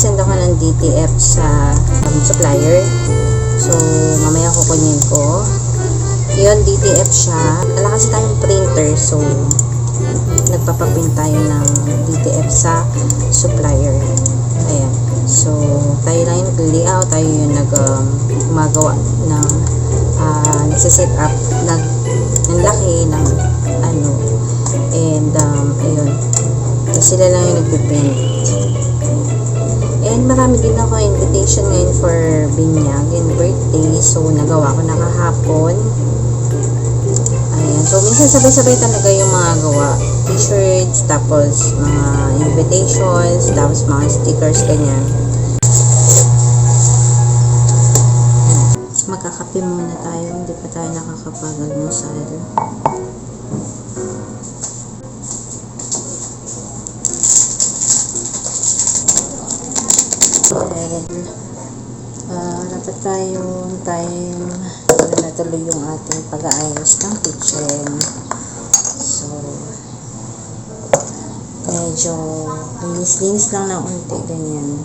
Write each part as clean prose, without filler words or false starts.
nag-send ako ng DTF sa supplier. So, mamaya kukunin ko. Yun, DTF siya. Wala kasi tayong printer. So, nagpapapin tayo ng DTF sa supplier. Ayan. So, tayo lang yung nag-layout. Tayo yung gumagawa ng nagsiset up ng laki ng ano. And, ayun. So, sila lang yung nagpiprint. And marami din ako invitation ngayon for binyag and birthday. So, nagawa ko na kahapon. Ayan. So, minsan sabay-sabay talaga yung mga gawa. T-shirts, tapos mga invitations, tapos mga stickers, ganyan. Magkakape muna tayo. Hindi pa tayo nakakapag-almusal. Dapat tayong time na natuloy yung ating pag-aayos ng kitchen. So, medyo linis-linis lang na unti, ganyan.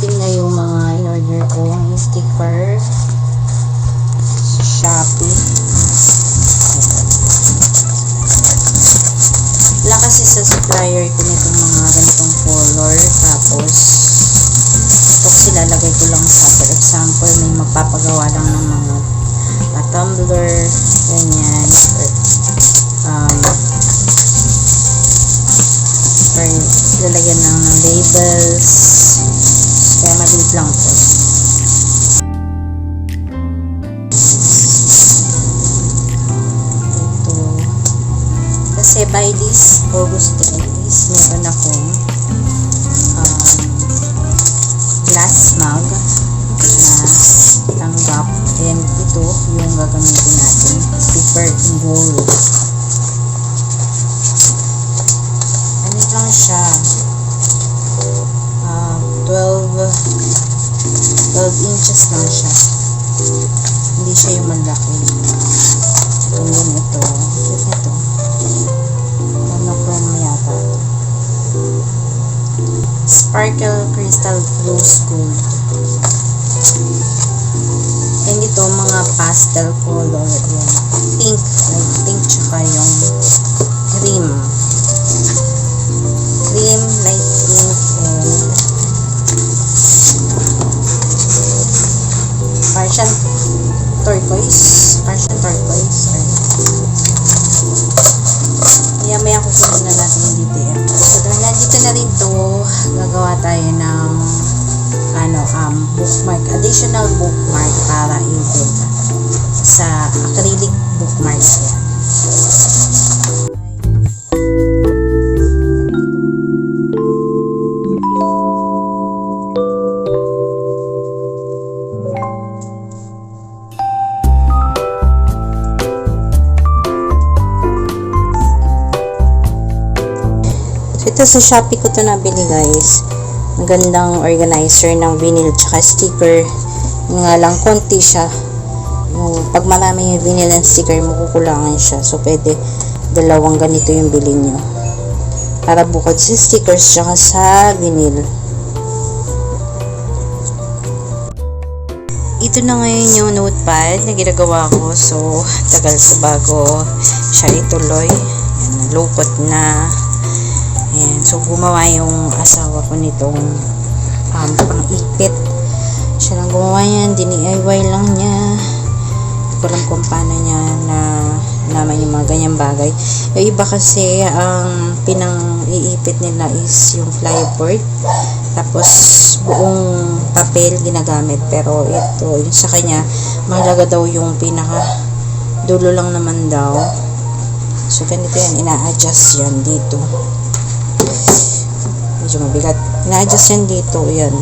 Na yung mga in-order ko ang sticker sa Shopee. Wala kasi sa supplier ko nitong mga ganitong color, tapos ito kasi lalagay ko lang sa, for example, may magpapagawa lang ng mga tumbler, ganyan, or lalagyan lang ng labels. Kaya mabilis lang po. Ito. Kasi by this August 10 is meron akong glass mug na tanggap. And ito yung gagamitin natin. Sticker in gold. Ano lang siya? 12 inches lang siya. Hindi siya yung malaki. Ganyan ito. Ito. Monochrome yata. Sparkle Crystal Rose Gold. And ito, mga pastel color. Yan. Pink. Like pink tsaka yung cream. Cream, light pink, and Persian turquoise. Kaya maya kukunin na natin yung DTF. So, dahil nandito na rin to, gagawa tayo ng bookmark, additional bookmark para i-build sa acrylic bookmark yan. Ito sa Shopee ko to nabili, guys. Magandang organizer ng vinyl tsaka sticker. Yung nga lang konti siya. Yung pag marami yung vinyl and sticker, makukulangan siya. So pwede dalawang ganito yung bilhin nyo. Para bukod sa stickers tsaka sa vinyl. Ito na ngayon yung notepad na ginagawa ko. So tagal sa bago siya ituloy. Lukot na. Ayan. So, gumawa yung asawa ko nitong pang-ipit. Siya lang gumawa yan. DIY lang niya. Hindi ko alam kung paano niya na naman yung mga ganyang bagay. Yung iba kasi, ang pinang-iipit nila is yung flyboard. Tapos, buong papel ginagamit. Pero ito, yung sa kanya, mahalaga daw yung pinaka dulo lang naman daw. So, ganito yan. Ina-adjust yan dito. Medyo mabigat. Ina-adjust yan dito. Yan.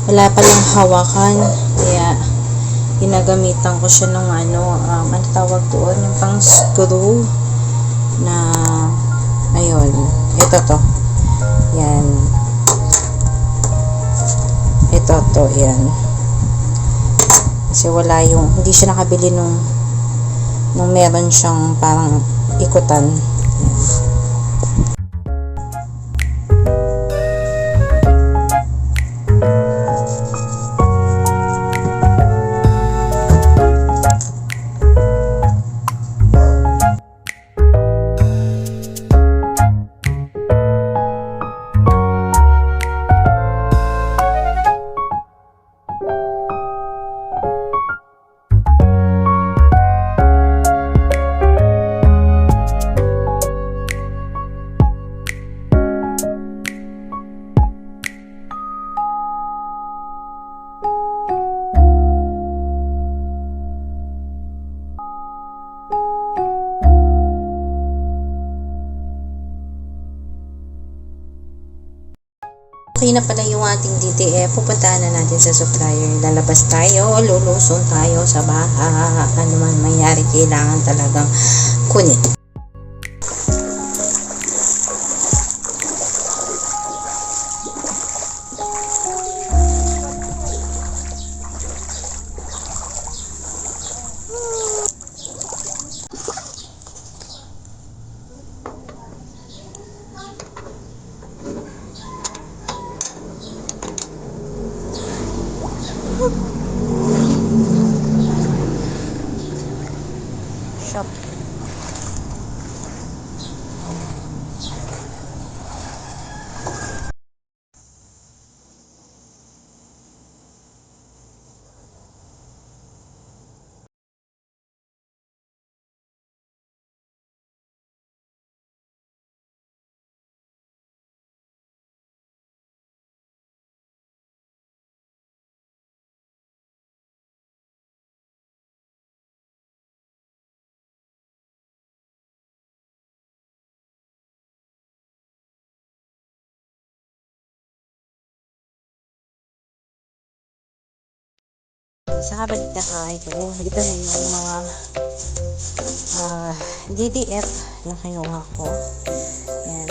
Wala palang hawakan. Kaya, ginagamitan ko siya ng ano tawag doon? Yung pang screw na, ayun. Ito to. Yan. Ito to. Yan. Kasi wala yung, hindi siya nakabili nung meron siyang parang ikutan. Okay na pala yung ating DTF. Pupuntahan na natin sa supplier. Lalabas tayo, lulusong tayo sa baha. Ano man mangyari, kailangan talagang kunin. Shop. Sa kabalik na kain ko, ito na yung mga DDF na kinuha ko. Yan.